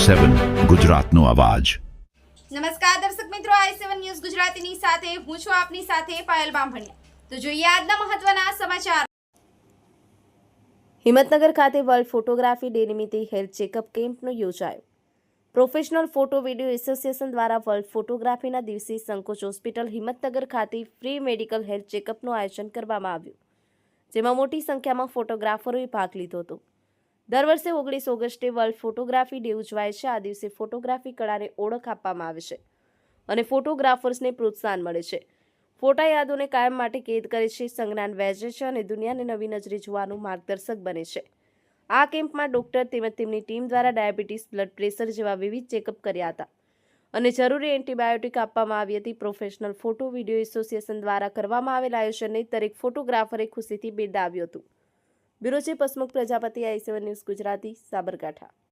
i7 ગુજરાતનો અવાજ। નમસ્કાર દર્શક મિત્રો, i7 ન્યૂઝ ગુજરાતીની સાથે હું છું આપની સાથે પાયલ બામભણિયા। તો જોઈએ આજના મહત્વના સમાચાર। હિંમતનગર ખાતે વર્લ્ડ ફોટોગ્રાફી ડે નિમિત્તે હેલ્થ ચેકઅપ કેમ્પનો યોજાયો। પ્રોફેશનલ ફોટો વિડિયો એસોસિએશન દ્વારા વર્લ્ડ ફોટોગ્રાફીના દિવસે સંકોચ હોસ્પિટલ હિંમતનગર ખાતે ફ્રી મેડિકલ હેલ્થ ચેકઅપનું આયોજન કરવામાં આવ્યું, જેમાં મોટી સંખ્યામાં ફોટોગ્રાફરોએ ભાગ લીધો હતો। દર વર્ષે 19 ઓગસ્ટે વર્લ્ડ ફોટોગ્રાફી ડે ઉજવાય છે। આ દિવસે ફોટોગ્રાફી કળાને ઓળખ આપવામાં આવે છે અને ફોટોગ્રાફર્સને પ્રોત્સાહન મળે છે। ફોટા યાદોને કાયમ માટે કેદ કરે છે, સંજ્ઞાન વહેંચે છે અને દુનિયાને નવી નજરે જોવાનું માર્ગદર્શક બને છે। આ કેમ્પમાં ડોક્ટર તેમજ તેમની ટીમ દ્વારા ડાયાબિટીસ, બ્લડ પ્રેશર જેવા વિવિધ ચેકઅપ કર્યા હતા અને જરૂરી એન્ટીબાયોટિક આપવામાં આવી હતી। પ્રોફેશનલ ફોટો વિડિયો એસોસિએશન દ્વારા કરવામાં આવેલ આયોજનને દરેક ફોટોગ્રાફરે ખુશીથી બિરદાવ્યું હતું। Bureau chief Hasmukh Prajapati, i7 news Gujarati, Sabarkantha.